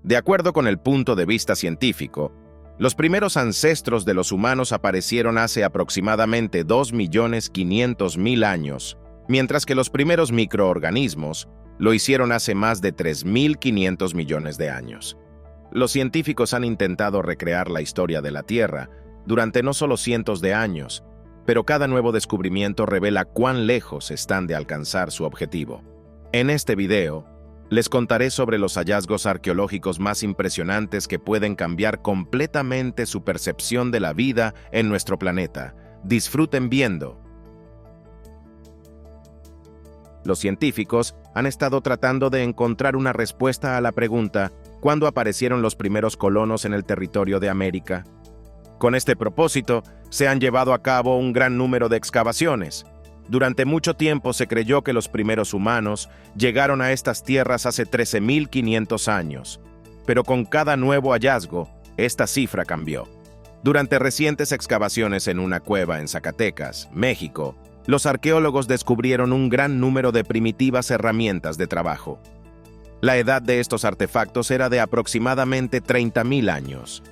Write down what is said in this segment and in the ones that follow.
De acuerdo con el punto de vista científico, los primeros ancestros de los humanos aparecieron hace aproximadamente 2.500.000 años, mientras que los primeros microorganismos lo hicieron hace más de 3.500 millones de años. Los científicos han intentado recrear la historia de la Tierra durante no solo cientos de años, pero cada nuevo descubrimiento revela cuán lejos están de alcanzar su objetivo. En este video, les contaré sobre los hallazgos arqueológicos más impresionantes que pueden cambiar completamente su percepción de la vida en nuestro planeta. Disfruten viendo. Los científicos han estado tratando de encontrar una respuesta a la pregunta ¿cuándo aparecieron los primeros colonos en el territorio de América? Con este propósito, se han llevado a cabo un gran número de excavaciones. Durante mucho tiempo se creyó que los primeros humanos llegaron a estas tierras hace 13.500 años, pero con cada nuevo hallazgo, esta cifra cambió. Durante recientes excavaciones en una cueva en Zacatecas, México, los arqueólogos descubrieron un gran número de primitivas herramientas de trabajo. La edad de estos artefactos era de aproximadamente 30.000 años.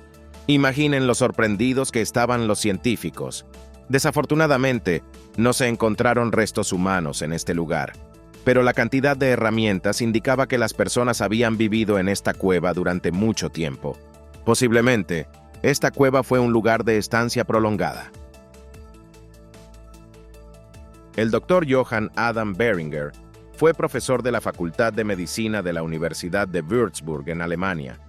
Imaginen lo sorprendidos que estaban los científicos. Desafortunadamente, no se encontraron restos humanos en este lugar, pero la cantidad de herramientas indicaba que las personas habían vivido en esta cueva durante mucho tiempo. Posiblemente, esta cueva fue un lugar de estancia prolongada. El Dr. Johann Adam Beringer fue profesor de la Facultad de Medicina de la Universidad de Würzburg en Alemania.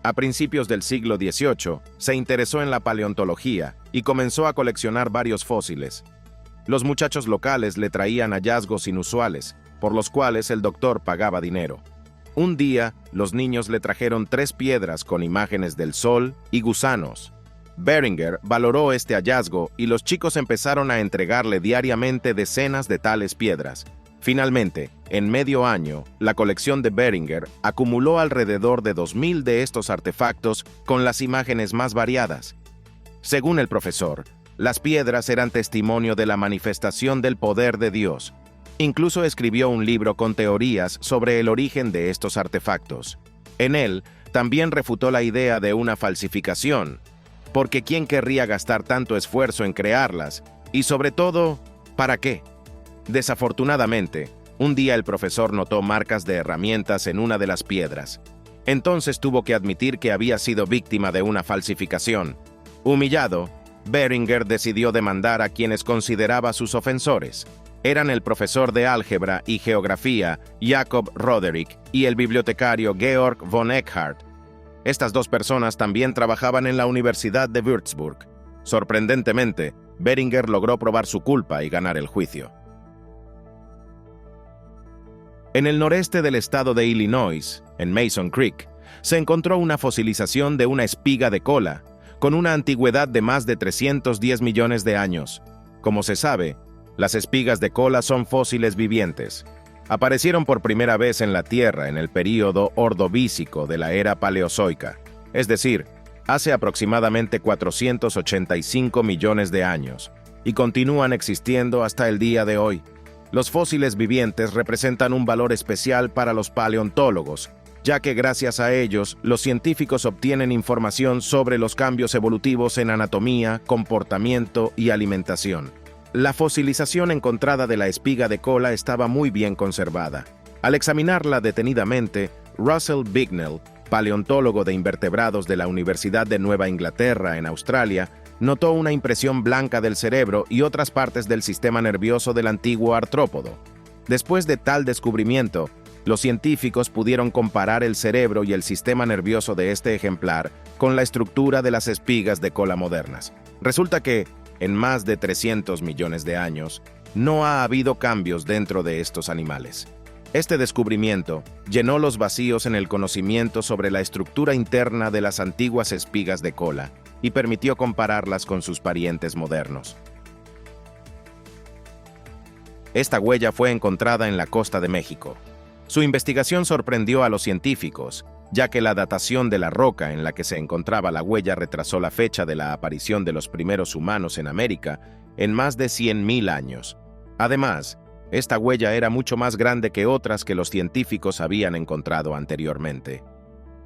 A principios del siglo XVIII, se interesó en la paleontología y comenzó a coleccionar varios fósiles. Los muchachos locales le traían hallazgos inusuales, por los cuales el doctor pagaba dinero. Un día, los niños le trajeron 3 piedras con imágenes del sol y gusanos. Beringer valoró este hallazgo y los chicos empezaron a entregarle diariamente decenas de tales piedras. Finalmente, en medio año, la colección de Beringer acumuló alrededor de 2.000 de estos artefactos con las imágenes más variadas. Según el profesor, las piedras eran testimonio de la manifestación del poder de Dios. Incluso escribió un libro con teorías sobre el origen de estos artefactos. En él, también refutó la idea de una falsificación, porque ¿quién querría gastar tanto esfuerzo en crearlas? Y sobre todo, ¿para qué? Desafortunadamente, un día el profesor notó marcas de herramientas en una de las piedras. Entonces tuvo que admitir que había sido víctima de una falsificación. Humillado, Beringer decidió demandar a quienes consideraba sus ofensores. Eran el profesor de álgebra y geografía Jacob Roderick y el bibliotecario Georg von Eckhardt. Estas dos personas también trabajaban en la Universidad de Würzburg. Sorprendentemente, Beringer logró probar su culpa y ganar el juicio. En el noreste del estado de Illinois, en Mason Creek, se encontró una fosilización de una espiga de cola, con una antigüedad de más de 310 millones de años. Como se sabe, las espigas de cola son fósiles vivientes. Aparecieron por primera vez en la Tierra en el período ordovícico de la era paleozoica, es decir, hace aproximadamente 485 millones de años, y continúan existiendo hasta el día de hoy. Los fósiles vivientes representan un valor especial para los paleontólogos, ya que gracias a ellos, los científicos obtienen información sobre los cambios evolutivos en anatomía, comportamiento y alimentación. La fosilización encontrada de la espiga de cola estaba muy bien conservada. Al examinarla detenidamente, Russell Bignell, paleontólogo de invertebrados de la Universidad de Nueva Inglaterra en Australia, notó una impresión blanca del cerebro y otras partes del sistema nervioso del antiguo artrópodo. Después de tal descubrimiento, los científicos pudieron comparar el cerebro y el sistema nervioso de este ejemplar con la estructura de las espigas de cola modernas. Resulta que, en más de 300 millones de años, no ha habido cambios dentro de estos animales. Este descubrimiento llenó los vacíos en el conocimiento sobre la estructura interna de las antiguas espigas de cola y permitió compararlas con sus parientes modernos. Esta huella fue encontrada en la costa de México. Su investigación sorprendió a los científicos, ya que la datación de la roca en la que se encontraba la huella retrasó la fecha de la aparición de los primeros humanos en América en más de 100.000 años. Además, esta huella era mucho más grande que otras que los científicos habían encontrado anteriormente.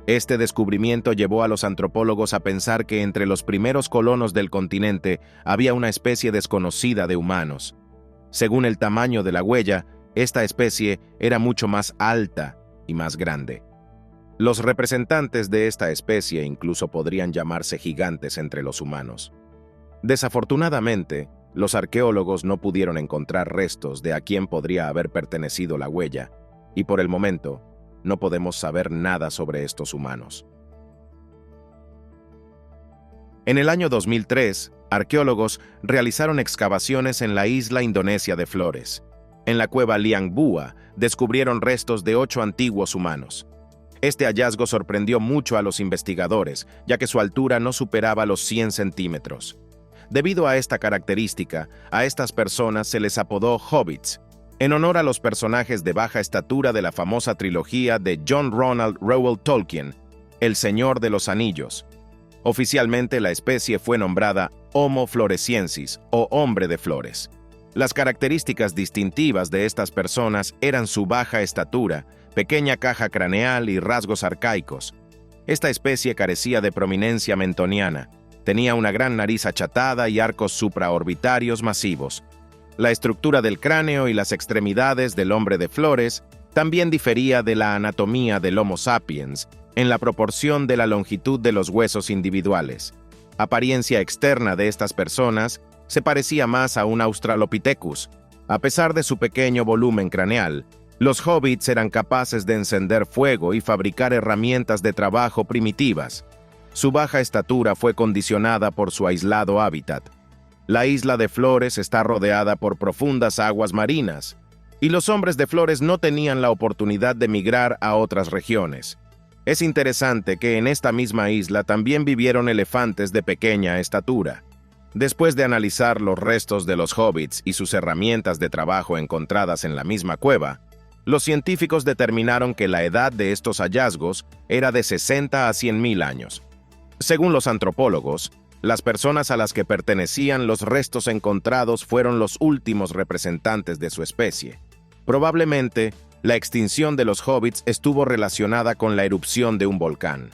Este descubrimiento llevó a los antropólogos a pensar que entre los primeros colonos del continente había una especie desconocida de humanos. Según el tamaño de la huella, esta especie era mucho más alta y más grande. Los representantes de esta especie incluso podrían llamarse gigantes entre los humanos. Desafortunadamente, los arqueólogos no pudieron encontrar restos de a quién podría haber pertenecido la huella, y por el momento, no podemos saber nada sobre estos humanos. En el año 2003, arqueólogos realizaron excavaciones en la isla indonesia de Flores. En la cueva Liang Bua descubrieron restos de 8 antiguos humanos. Este hallazgo sorprendió mucho a los investigadores, ya que su altura no superaba los 100 centímetros. Debido a esta característica, a estas personas se les apodó hobbits, en honor a los personajes de baja estatura de la famosa trilogía de John Ronald Reuel Tolkien, El Señor de los Anillos. Oficialmente la especie fue nombrada Homo floresiensis o hombre de flores. Las características distintivas de estas personas eran su baja estatura, pequeña caja craneal y rasgos arcaicos. Esta especie carecía de prominencia mentoniana, tenía una gran nariz achatada y arcos supraorbitarios masivos. La estructura del cráneo y las extremidades del hombre de flores también difería de la anatomía del Homo sapiens en la proporción de la longitud de los huesos individuales. Apariencia externa de estas personas se parecía más a un Australopithecus. A pesar de su pequeño volumen craneal, los hobbits eran capaces de encender fuego y fabricar herramientas de trabajo primitivas. Su baja estatura fue condicionada por su aislado hábitat. La isla de Flores está rodeada por profundas aguas marinas, y los hombres de Flores no tenían la oportunidad de migrar a otras regiones. Es interesante que en esta misma isla también vivieron elefantes de pequeña estatura. Después de analizar los restos de los hobbits y sus herramientas de trabajo encontradas en la misma cueva, los científicos determinaron que la edad de estos hallazgos era de 60 a 100.000 años. Según los antropólogos, las personas a las que pertenecían los restos encontrados fueron los últimos representantes de su especie. Probablemente, la extinción de los hobbits estuvo relacionada con la erupción de un volcán.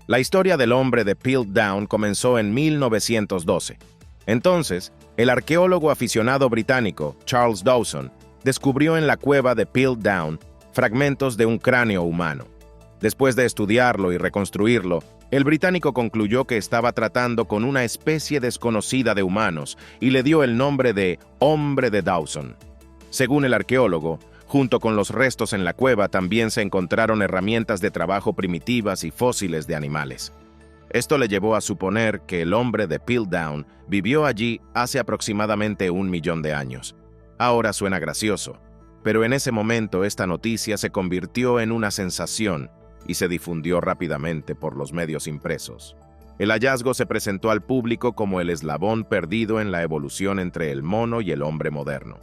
La historia del hombre de Piltdown comenzó en 1912. Entonces, el arqueólogo aficionado británico Charles Dawson descubrió en la cueva de Piltdown fragmentos de un cráneo humano. Después de estudiarlo y reconstruirlo, el británico concluyó que estaba tratando con una especie desconocida de humanos y le dio el nombre de Hombre de Dawson. Según el arqueólogo, junto con los restos en la cueva también se encontraron herramientas de trabajo primitivas y fósiles de animales. Esto le llevó a suponer que el hombre de Piltdown vivió allí hace aproximadamente 1 millón de años. Ahora suena gracioso, pero en ese momento esta noticia se convirtió en una sensación y se difundió rápidamente por los medios impresos. El hallazgo se presentó al público como el eslabón perdido en la evolución entre el mono y el hombre moderno.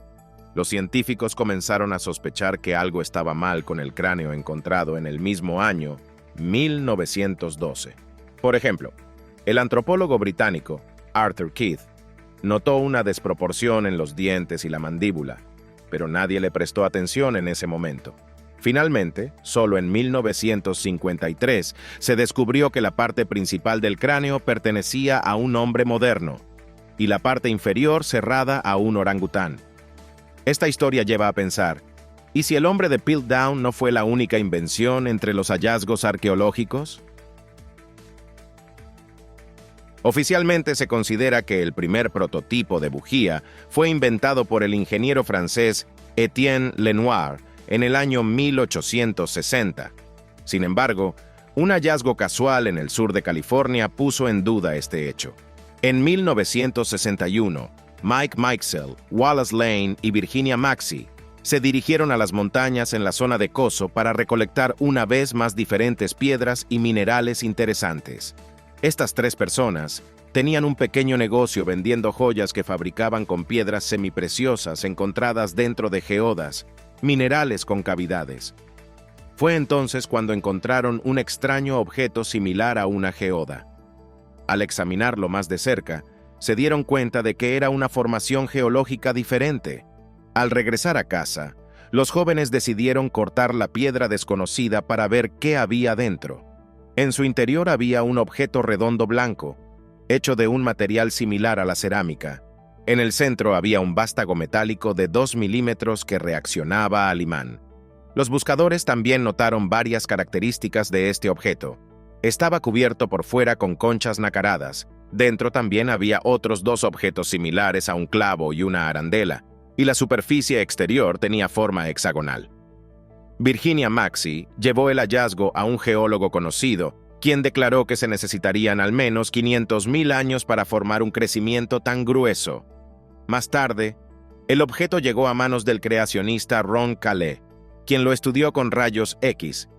Los científicos comenzaron a sospechar que algo estaba mal con el cráneo encontrado en el mismo año, 1912. Por ejemplo, el antropólogo británico Arthur Keith notó una desproporción en los dientes y la mandíbula, pero nadie le prestó atención en ese momento. Finalmente, solo en 1953 se descubrió que la parte principal del cráneo pertenecía a un hombre moderno y la parte inferior cerrada a un orangután. Esta historia lleva a pensar, ¿y si el hombre de Piltdown no fue la única invención entre los hallazgos arqueológicos? Oficialmente se considera que el primer prototipo de bujía fue inventado por el ingeniero francés Étienne Lenoir en el año 1860. Sin embargo, un hallazgo casual en el sur de California puso en duda este hecho. En 1961, Mike Mikesell, Wallace Lane y Virginia Maxey se dirigieron a las montañas en la zona de Coso para recolectar una vez más diferentes piedras y minerales interesantes. Estas 3 personas tenían un pequeño negocio vendiendo joyas que fabricaban con piedras semipreciosas encontradas dentro de geodas, minerales con cavidades. Fue entonces cuando encontraron un extraño objeto similar a una geoda. Al examinarlo más de cerca, se dieron cuenta de que era una formación geológica diferente. Al regresar a casa, los jóvenes decidieron cortar la piedra desconocida para ver qué había dentro. En su interior había un objeto redondo blanco, hecho de un material similar a la cerámica. En el centro había un vástago metálico de 2 milímetros que reaccionaba al imán. Los buscadores también notaron varias características de este objeto. Estaba cubierto por fuera con conchas nacaradas. Dentro también había otros 2 objetos similares a un clavo y una arandela, y la superficie exterior tenía forma hexagonal. Virginia Maxey llevó el hallazgo a un geólogo conocido, quien declaró que se necesitarían al menos 500.000 años para formar un crecimiento tan grueso. Más tarde, el objeto llegó a manos del creacionista Ron Caillet, quien lo estudió con rayos X.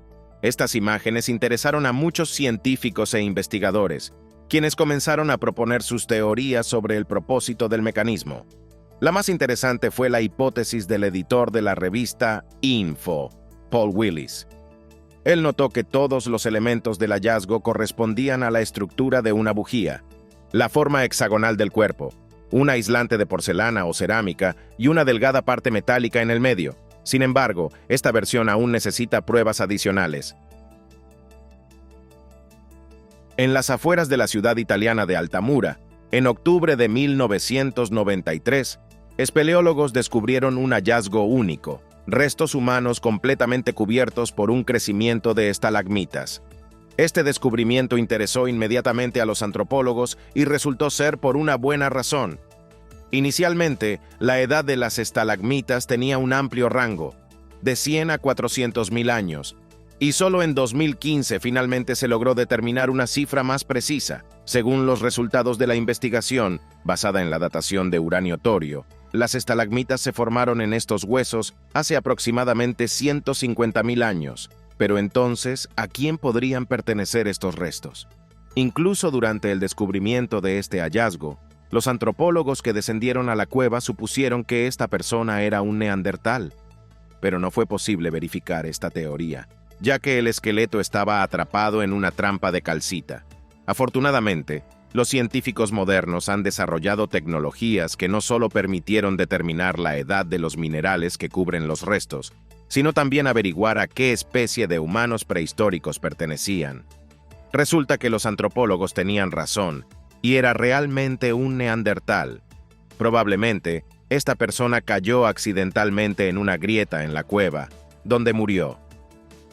Estas imágenes interesaron a muchos científicos e investigadores, quienes comenzaron a proponer sus teorías sobre el propósito del mecanismo. La más interesante fue la hipótesis del editor de la revista Info, Paul Willis. Él notó que todos los elementos del hallazgo correspondían a la estructura de una bujía, la forma hexagonal del cuerpo, un aislante de porcelana o cerámica y una delgada parte metálica en el medio. Sin embargo, esta versión aún necesita pruebas adicionales. En las afueras de la ciudad italiana de Altamura, en octubre de 1993, espeleólogos descubrieron un hallazgo único: restos humanos completamente cubiertos por un crecimiento de estalagmitas. Este descubrimiento interesó inmediatamente a los antropólogos y resultó ser por una buena razón. Inicialmente, la edad de las estalagmitas tenía un amplio rango, de 100 a 400.000 años, y solo en 2015 finalmente se logró determinar una cifra más precisa. Según los resultados de la investigación, basada en la datación de uranio-torio, las estalagmitas se formaron en estos huesos hace aproximadamente 150.000 años. Pero entonces, ¿a quién podrían pertenecer estos restos? Incluso durante el descubrimiento de este hallazgo, los antropólogos que descendieron a la cueva supusieron que esta persona era un neandertal. Pero no fue posible verificar esta teoría, ya que el esqueleto estaba atrapado en una trampa de calcita. Afortunadamente, los científicos modernos han desarrollado tecnologías que no solo permitieron determinar la edad de los minerales que cubren los restos, sino también averiguar a qué especie de humanos prehistóricos pertenecían. Resulta que los antropólogos tenían razón, y era realmente un neandertal. Probablemente, esta persona cayó accidentalmente en una grieta en la cueva, donde murió.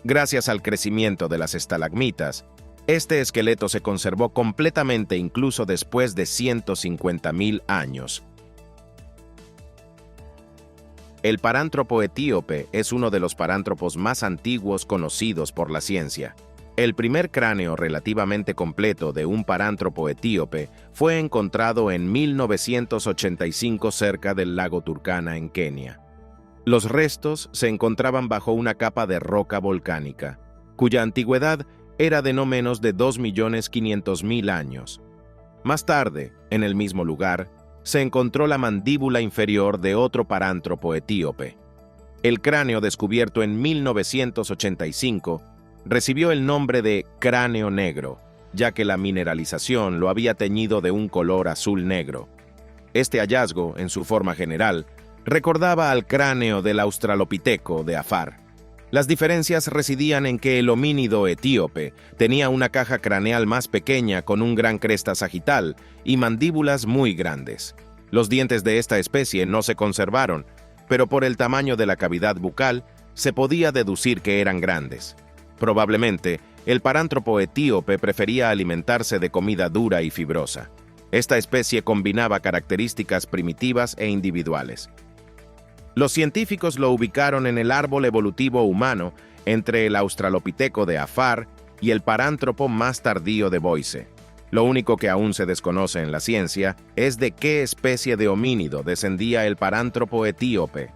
Gracias al crecimiento de las estalagmitas, este esqueleto se conservó completamente incluso después de 150.000 años. El parántropo etíope es uno de los parántropos más antiguos conocidos por la ciencia. El primer cráneo relativamente completo de un parántropo etíope fue encontrado en 1985 cerca del lago Turkana en Kenia. Los restos se encontraban bajo una capa de roca volcánica, cuya antigüedad era de no menos de 2.500.000 años. Más tarde, en el mismo lugar, se encontró la mandíbula inferior de otro parántropo etíope. El cráneo descubierto en 1985 recibió el nombre de cráneo negro, ya que la mineralización lo había teñido de un color azul negro. Este hallazgo, en su forma general, recordaba al cráneo del australopiteco de Afar. Las diferencias residían en que el homínido etíope tenía una caja craneal más pequeña con un gran cresta sagital y mandíbulas muy grandes. Los dientes de esta especie no se conservaron, pero por el tamaño de la cavidad bucal se podía deducir que eran grandes. Probablemente, el parántropo etíope prefería alimentarse de comida dura y fibrosa. Esta especie combinaba características primitivas e individuales. Los científicos lo ubicaron en el árbol evolutivo humano entre el australopiteco de Afar y el parántropo más tardío de Boise. Lo único que aún se desconoce en la ciencia es de qué especie de homínido descendía el parántropo etíope.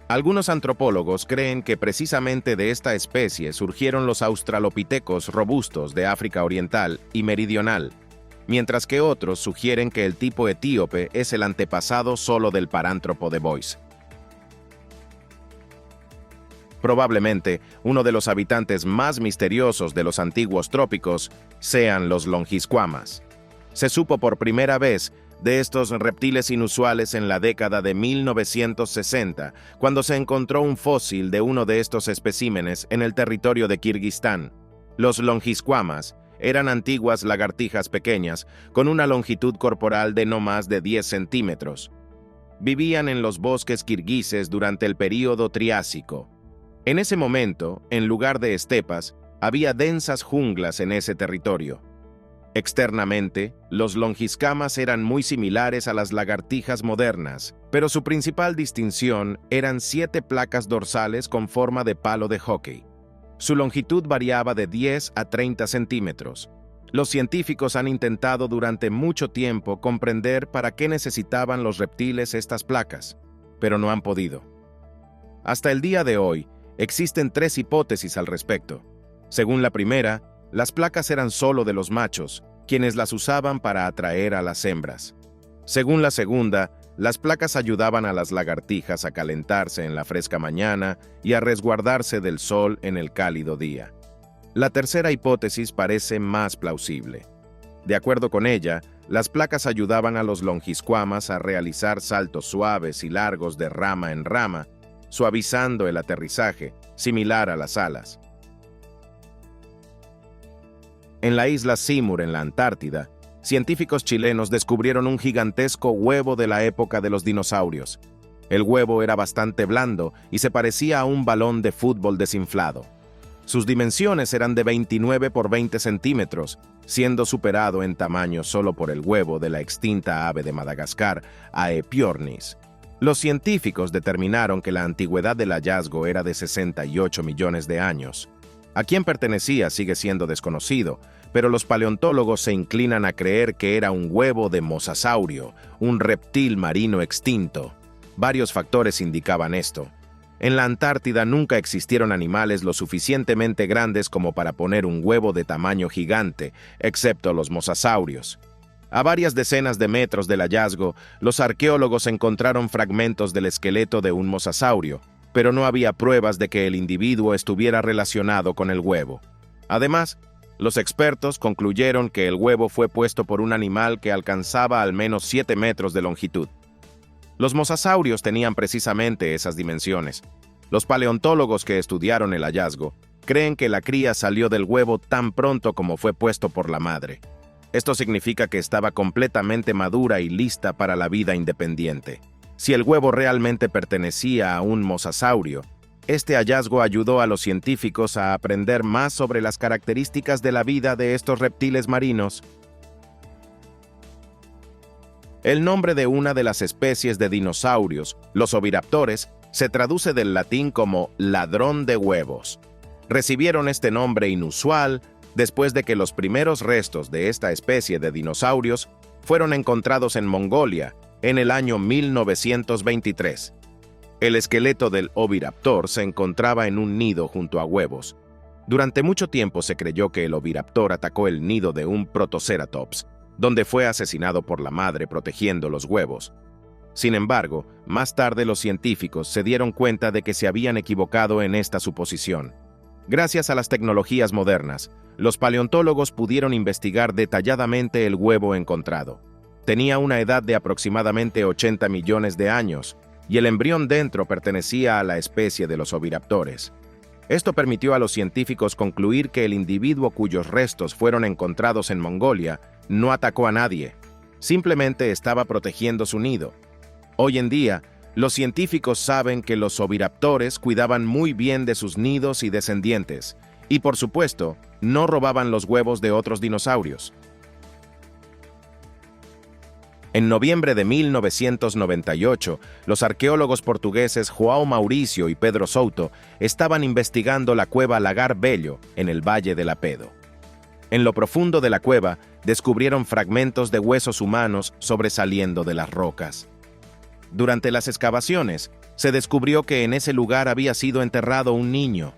Algunos antropólogos creen que precisamente de esta especie surgieron los australopitecos robustos de África Oriental y Meridional, mientras que otros sugieren que el tipo etíope es el antepasado solo del parántropo de Boise. Probablemente uno de los habitantes más misteriosos de los antiguos trópicos sean los longisquamas. Se supo por primera vez de estos reptiles inusuales en la década de 1960, cuando se encontró un fósil de uno de estos especímenes en el territorio de Kirguistán. Los longisquamas eran antiguas lagartijas pequeñas con una longitud corporal de no más de 10 centímetros. Vivían en los bosques kirguises durante el período Triásico. En ese momento, en lugar de estepas, había densas junglas en ese territorio. Externamente, los longisquamas eran muy similares a las lagartijas modernas, pero su principal distinción eran 7 placas dorsales con forma de palo de hockey. Su longitud variaba de 10 a 30 centímetros. Los científicos han intentado durante mucho tiempo comprender para qué necesitaban los reptiles estas placas, pero no han podido. Hasta el día de hoy, existen 3 hipótesis al respecto. Según la primera, las placas eran solo de los machos, quienes las usaban para atraer a las hembras. Según la segunda, las placas ayudaban a las lagartijas a calentarse en la fresca mañana y a resguardarse del sol en el cálido día. La tercera hipótesis parece más plausible. De acuerdo con ella, las placas ayudaban a los longisquamas a realizar saltos suaves y largos de rama en rama, suavizando el aterrizaje, similar a las alas. En la isla Seymour, en la Antártida, científicos chilenos descubrieron un gigantesco huevo de la época de los dinosaurios. El huevo era bastante blando y se parecía a un balón de fútbol desinflado. Sus dimensiones eran de 29 por 20 centímetros, siendo superado en tamaño solo por el huevo de la extinta ave de Madagascar, Aepyornis. Los científicos determinaron que la antigüedad del hallazgo era de 68 millones de años. A quién pertenecía sigue siendo desconocido, pero los paleontólogos se inclinan a creer que era un huevo de mosasaurio, un reptil marino extinto. Varios factores indicaban esto. En la Antártida nunca existieron animales lo suficientemente grandes como para poner un huevo de tamaño gigante, excepto los mosasaurios. A varias decenas de metros del hallazgo, los arqueólogos encontraron fragmentos del esqueleto de un mosasaurio, pero no había pruebas de que el individuo estuviera relacionado con el huevo. Además, los expertos concluyeron que el huevo fue puesto por un animal que alcanzaba al menos 7 metros de longitud. Los mosasaurios tenían precisamente esas dimensiones. Los paleontólogos que estudiaron el hallazgo creen que la cría salió del huevo tan pronto como fue puesto por la madre. Esto significa que estaba completamente madura y lista para la vida independiente. Si el huevo realmente pertenecía a un mosasaurio, este hallazgo ayudó a los científicos a aprender más sobre las características de la vida de estos reptiles marinos. El nombre de una de las especies de dinosaurios, los oviraptores, se traduce del latín como ladrón de huevos. Recibieron este nombre inusual después de que los primeros restos de esta especie de dinosaurios fueron encontrados en Mongolia en el año 1923. El esqueleto del oviraptor se encontraba en un nido junto a huevos. Durante mucho tiempo se creyó que el oviraptor atacó el nido de un protoceratops, donde fue asesinado por la madre protegiendo los huevos. Sin embargo, más tarde los científicos se dieron cuenta de que se habían equivocado en esta suposición. Gracias a las tecnologías modernas, los paleontólogos pudieron investigar detalladamente el huevo encontrado. Tenía una edad de aproximadamente 80 millones de años, y el embrión dentro pertenecía a la especie de los oviraptores. Esto permitió a los científicos concluir que el individuo cuyos restos fueron encontrados en Mongolia no atacó a nadie, simplemente estaba protegiendo su nido. Hoy en día, los científicos saben que los oviraptores cuidaban muy bien de sus nidos y descendientes, y por supuesto, no robaban los huevos de otros dinosaurios. En noviembre de 1998, los arqueólogos portugueses João Mauricio y Pedro Souto estaban investigando la cueva Lagar Velho en el Valle de Lapedo. En lo profundo de la cueva, descubrieron fragmentos de huesos humanos sobresaliendo de las rocas. Durante las excavaciones, se descubrió que en ese lugar había sido enterrado un niño.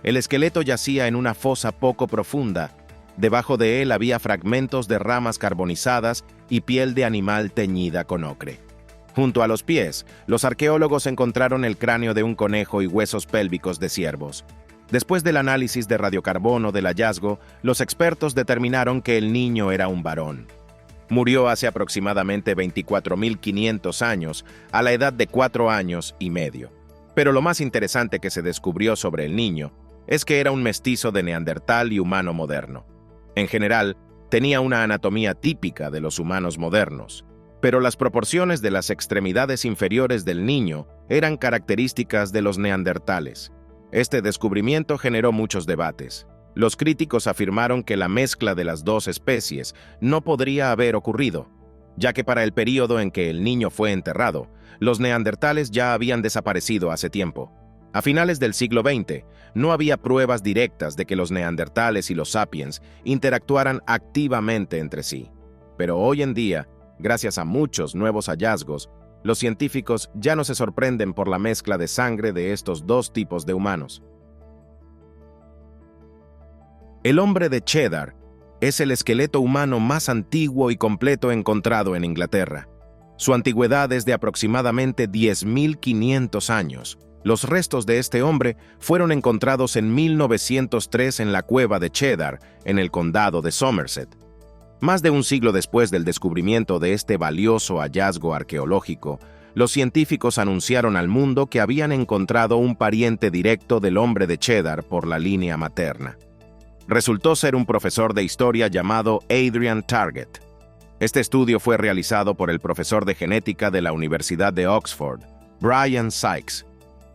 El esqueleto yacía en una fosa poco profunda. Debajo de él había fragmentos de ramas carbonizadas y piel de animal teñida con ocre. Junto a los pies, los arqueólogos encontraron el cráneo de un conejo y huesos pélvicos de ciervos. Después del análisis de radiocarbono del hallazgo, los expertos determinaron que el niño era un varón. Murió hace aproximadamente 24.500 años, a la edad de 4 años y medio. Pero lo más interesante que se descubrió sobre el niño es que era un mestizo de neandertal y humano moderno. En general, tenía una anatomía típica de los humanos modernos, pero las proporciones de las extremidades inferiores del niño eran características de los neandertales. Este descubrimiento generó muchos debates. Los críticos afirmaron que la mezcla de las dos especies no podría haber ocurrido, ya que para el período en que el niño fue enterrado, los neandertales ya habían desaparecido hace tiempo. A finales del siglo XX, no había pruebas directas de que los neandertales y los sapiens interactuaran activamente entre sí. Pero hoy en día, gracias a muchos nuevos hallazgos, los científicos ya no se sorprenden por la mezcla de sangre de estos dos tipos de humanos. El hombre de Cheddar es el esqueleto humano más antiguo y completo encontrado en Inglaterra. Su antigüedad es de aproximadamente 10.500 años. Los restos de este hombre fueron encontrados en 1903 en la cueva de Cheddar, en el condado de Somerset. Más de un siglo después del descubrimiento de este valioso hallazgo arqueológico, los científicos anunciaron al mundo que habían encontrado un pariente directo del hombre de Cheddar por la línea materna. Resultó ser un profesor de historia llamado Adrian Targett. Este estudio fue realizado por el profesor de genética de la Universidad de Oxford, Brian Sykes.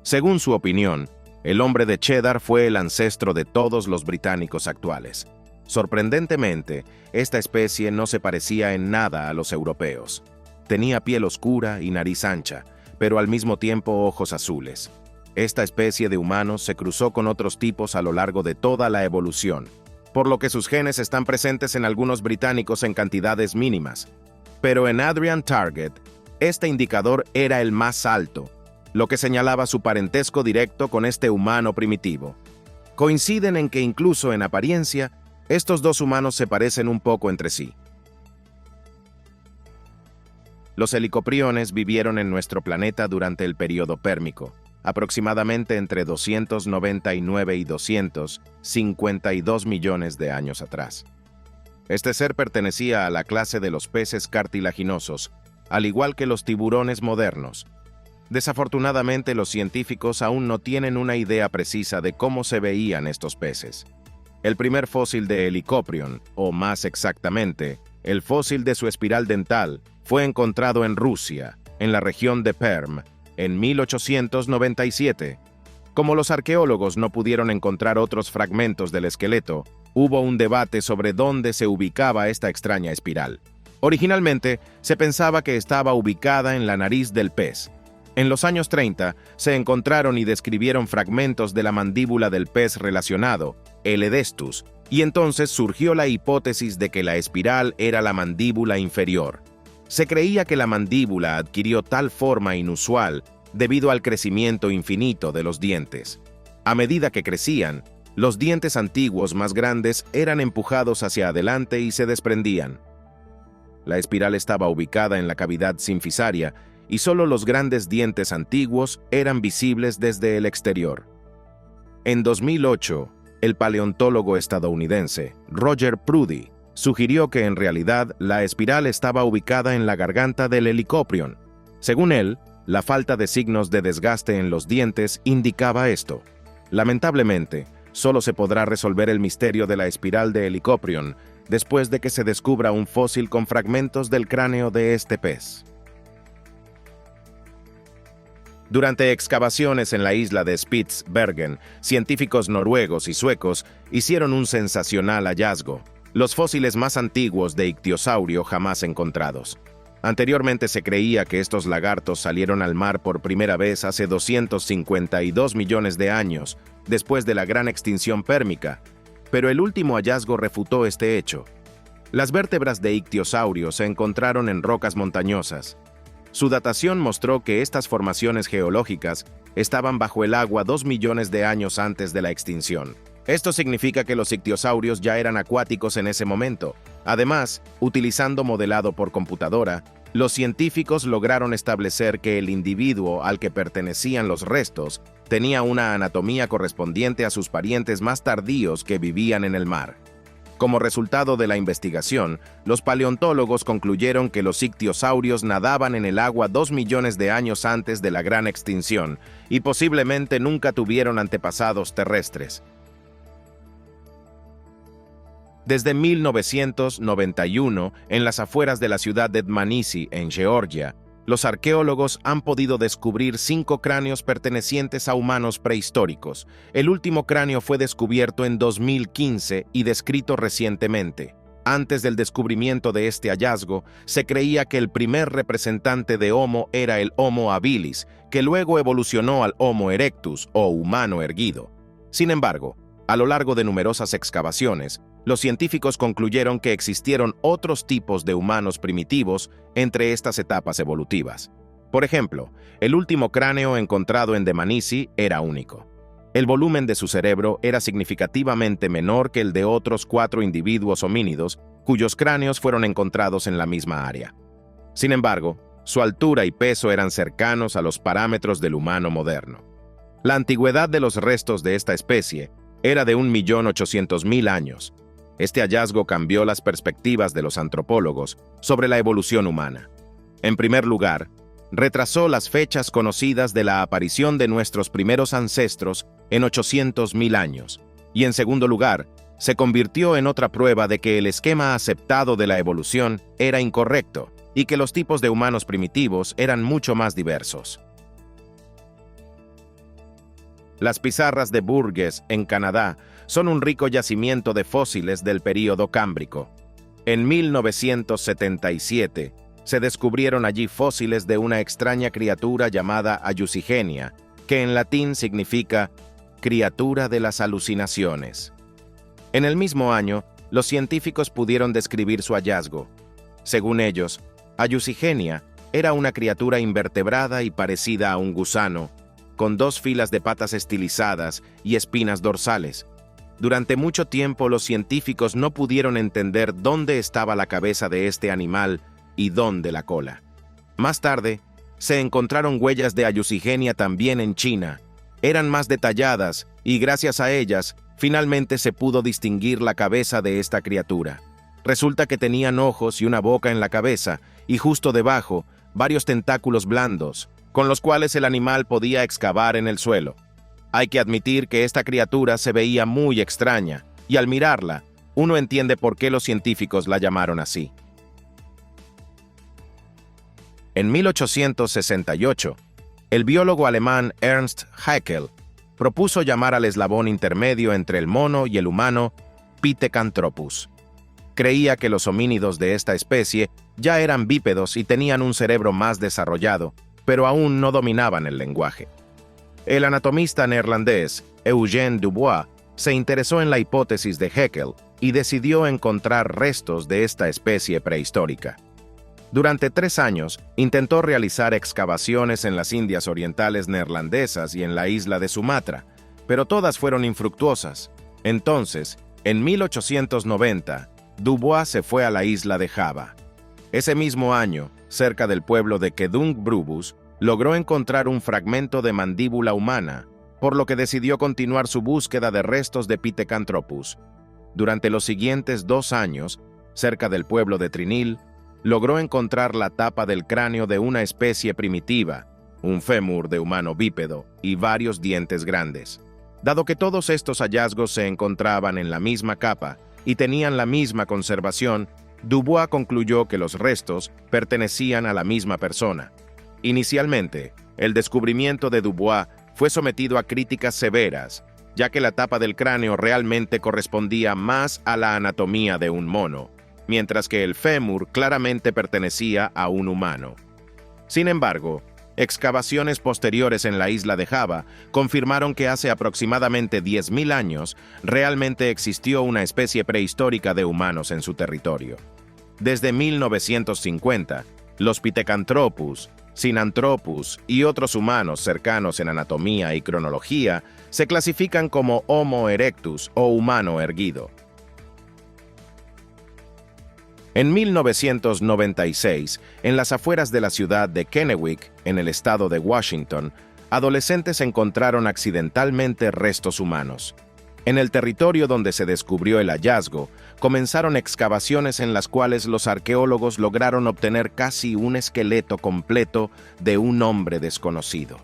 Según su opinión, el hombre de Cheddar fue el ancestro de todos los británicos actuales. Sorprendentemente, esta especie no se parecía en nada a los europeos. Tenía piel oscura y nariz ancha, pero al mismo tiempo ojos azules. Esta especie de humanos se cruzó con otros tipos a lo largo de toda la evolución, por lo que sus genes están presentes en algunos británicos en cantidades mínimas. Pero en Adrian Targett, este indicador era el más alto, lo que señalaba su parentesco directo con este humano primitivo. Coinciden en que incluso en apariencia, estos dos humanos se parecen un poco entre sí. Los helicopriones vivieron en nuestro planeta durante el período pérmico, aproximadamente entre 299 y 252 millones de años atrás. Este ser pertenecía a la clase de los peces cartilaginosos, al igual que los tiburones modernos. Desafortunadamente, los científicos aún no tienen una idea precisa de cómo se veían estos peces. El primer fósil de Helicoprion, o más exactamente, el fósil de su espiral dental, fue encontrado en Rusia, en la región de Perm, en 1897. Como los arqueólogos no pudieron encontrar otros fragmentos del esqueleto, hubo un debate sobre dónde se ubicaba esta extraña espiral. Originalmente, se pensaba que estaba ubicada en la nariz del pez. En los años 30, se encontraron y describieron fragmentos de la mandíbula del pez relacionado, el Edestus, y entonces surgió la hipótesis de que la espiral era la mandíbula inferior. Se creía que la mandíbula adquirió tal forma inusual debido al crecimiento infinito de los dientes. A medida que crecían, los dientes antiguos más grandes eran empujados hacia adelante y se desprendían. La espiral estaba ubicada en la cavidad sinfisaria y solo los grandes dientes antiguos eran visibles desde el exterior. En 2008, el paleontólogo estadounidense Roger Prudy sugirió que en realidad la espiral estaba ubicada en la garganta del Helicoprion. Según él, la falta de signos de desgaste en los dientes indicaba esto. Lamentablemente, solo se podrá resolver el misterio de la espiral de Helicoprion después de que se descubra un fósil con fragmentos del cráneo de este pez. Durante excavaciones en la isla de Spitsbergen, científicos noruegos y suecos hicieron un sensacional hallazgo: los fósiles más antiguos de ictiosaurio jamás encontrados. Anteriormente se creía que estos lagartos salieron al mar por primera vez hace 252 millones de años, después de la gran extinción pérmica, pero el último hallazgo refutó este hecho. Las vértebras de ictiosaurio se encontraron en rocas montañosas. Su datación mostró que estas formaciones geológicas estaban bajo el agua 2 millones de años antes de la extinción. Esto significa que los ictiosaurios ya eran acuáticos en ese momento. Además, utilizando modelado por computadora, los científicos lograron establecer que el individuo al que pertenecían los restos tenía una anatomía correspondiente a sus parientes más tardíos que vivían en el mar. Como resultado de la investigación, los paleontólogos concluyeron que los ictiosaurios nadaban en el agua 2 millones de años antes de la gran extinción y posiblemente nunca tuvieron antepasados terrestres. Desde 1991, en las afueras de la ciudad de Dmanisi, en Georgia, los arqueólogos han podido descubrir 5 cráneos pertenecientes a humanos prehistóricos. El último cráneo fue descubierto en 2015 y descrito recientemente. Antes del descubrimiento de este hallazgo, se creía que el primer representante de Homo era el Homo habilis, que luego evolucionó al Homo erectus o humano erguido. Sin embargo, a lo largo de numerosas excavaciones, los científicos concluyeron que existieron otros tipos de humanos primitivos entre estas etapas evolutivas. Por ejemplo, el último cráneo encontrado en Dmanisi era único. El volumen de su cerebro era significativamente menor que el de otros 4 individuos homínidos cuyos cráneos fueron encontrados en la misma área. Sin embargo, su altura y peso eran cercanos a los parámetros del humano moderno. La antigüedad de los restos de esta especie era de 1.800.000 años. Este hallazgo cambió las perspectivas de los antropólogos sobre la evolución humana. En primer lugar, retrasó las fechas conocidas de la aparición de nuestros primeros ancestros en 800.000 años, y en segundo lugar, se convirtió en otra prueba de que el esquema aceptado de la evolución era incorrecto y que los tipos de humanos primitivos eran mucho más diversos. Las pizarras de Burgess, en Canadá, son un rico yacimiento de fósiles del período cámbrico. En 1977, se descubrieron allí fósiles de una extraña criatura llamada Ayucigenia, que en latín significa criatura de las alucinaciones. En el mismo año, los científicos pudieron describir su hallazgo. Según ellos, Ayucigenia era una criatura invertebrada y parecida a un gusano, con 2 filas de patas estilizadas y espinas dorsales. Durante mucho tiempo los científicos no pudieron entender dónde estaba la cabeza de este animal y dónde la cola. Más tarde, se encontraron huellas de Ayucigenia también en China. Eran más detalladas y gracias a ellas, finalmente se pudo distinguir la cabeza de esta criatura. Resulta que tenían ojos y una boca en la cabeza y justo debajo, varios tentáculos blandos, con los cuales el animal podía excavar en el suelo. Hay que admitir que esta criatura se veía muy extraña, y al mirarla, uno entiende por qué los científicos la llamaron así. En 1868, el biólogo alemán Ernst Haeckel propuso llamar al eslabón intermedio entre el mono y el humano Pithecanthropus. Creía que los homínidos de esta especie ya eran bípedos y tenían un cerebro más desarrollado, pero aún no dominaban el lenguaje. El anatomista neerlandés Eugène Dubois se interesó en la hipótesis de Haeckel y decidió encontrar restos de esta especie prehistórica. Durante 3 años, intentó realizar excavaciones en las Indias Orientales neerlandesas y en la isla de Sumatra, pero todas fueron infructuosas. Entonces, en 1890, Dubois se fue a la isla de Java. Ese mismo año, cerca del pueblo de Kedung Brubus, logró encontrar un fragmento de mandíbula humana, por lo que decidió continuar su búsqueda de restos de Pithecanthropus. Durante los siguientes 2 años, cerca del pueblo de Trinil, logró encontrar la tapa del cráneo de una especie primitiva, un fémur de humano bípedo y varios dientes grandes. Dado que todos estos hallazgos se encontraban en la misma capa y tenían la misma conservación, Dubois concluyó que los restos pertenecían a la misma persona. Inicialmente, el descubrimiento de Dubois fue sometido a críticas severas, ya que la tapa del cráneo realmente correspondía más a la anatomía de un mono, mientras que el fémur claramente pertenecía a un humano. Sin embargo, excavaciones posteriores en la isla de Java confirmaron que hace aproximadamente 10.000 años realmente existió una especie prehistórica de humanos en su territorio. Desde 1950, los Pithecanthropus, Sinanthropus y otros humanos cercanos en anatomía y cronología se clasifican como Homo erectus o humano erguido. En 1996, en las afueras de la ciudad de Kennewick, en el estado de Washington, adolescentes encontraron accidentalmente restos humanos. En el territorio donde se descubrió el hallazgo, comenzaron excavaciones en las cuales los arqueólogos lograron obtener casi un esqueleto completo de un hombre desconocido.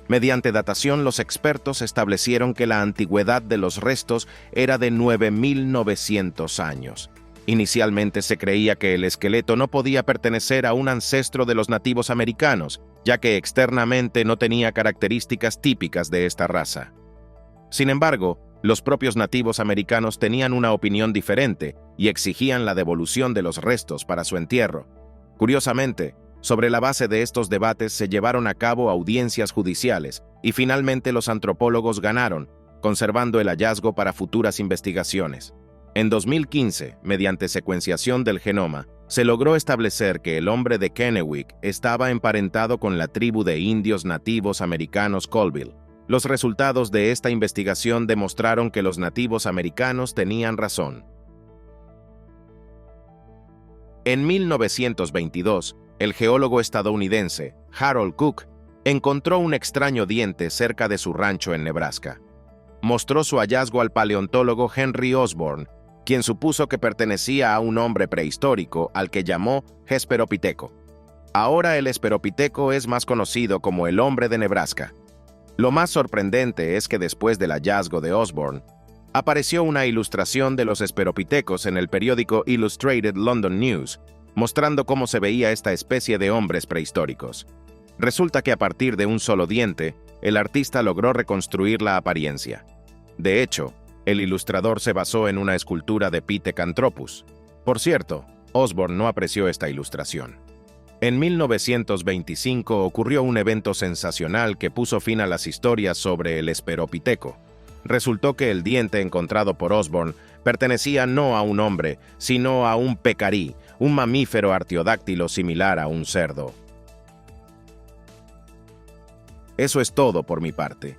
Mediante datación, los expertos establecieron que la antigüedad de los restos era de 9.900 años. Inicialmente se creía que el esqueleto no podía pertenecer a un ancestro de los nativos americanos, ya que externamente no tenía características típicas de esta raza. Sin embargo, los propios nativos americanos tenían una opinión diferente y exigían la devolución de los restos para su entierro. Curiosamente, sobre la base de estos debates se llevaron a cabo audiencias judiciales y finalmente los antropólogos ganaron, conservando el hallazgo para futuras investigaciones. En 2015, mediante secuenciación del genoma, se logró establecer que el hombre de Kennewick estaba emparentado con la tribu de indios nativos americanos Colville. Los resultados de esta investigación demostraron que los nativos americanos tenían razón. En 1922, el geólogo estadounidense Harold Cook encontró un extraño diente cerca de su rancho en Nebraska. Mostró su hallazgo al paleontólogo Henry Osborn, quien supuso que pertenecía a un hombre prehistórico al que llamó Hesperopiteco. Ahora el Hesperopiteco es más conocido como el hombre de Nebraska. Lo más sorprendente es que después del hallazgo de Osborn, apareció una ilustración de los Hesperopithecos en el periódico Illustrated London News, mostrando cómo se veía esta especie de hombres prehistóricos. Resulta que a partir de un solo diente, el artista logró reconstruir la apariencia. De hecho, el ilustrador se basó en una escultura de Pithecanthropus. Por cierto, Osborn no apreció esta ilustración. En 1925 ocurrió un evento sensacional que puso fin a las historias sobre el Hesperopiteco. Resultó que el diente encontrado por Osborn pertenecía no a un hombre, sino a un pecarí, un mamífero artiodáctilo similar a un cerdo. Eso es todo por mi parte.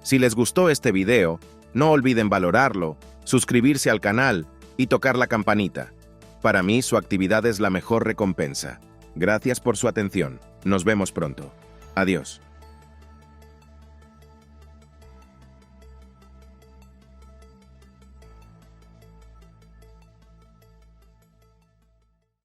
Si les gustó este video, no olviden valorarlo, suscribirse al canal y tocar la campanita. Para mí, su actividad es la mejor recompensa. Gracias por su atención. Nos vemos pronto. Adiós.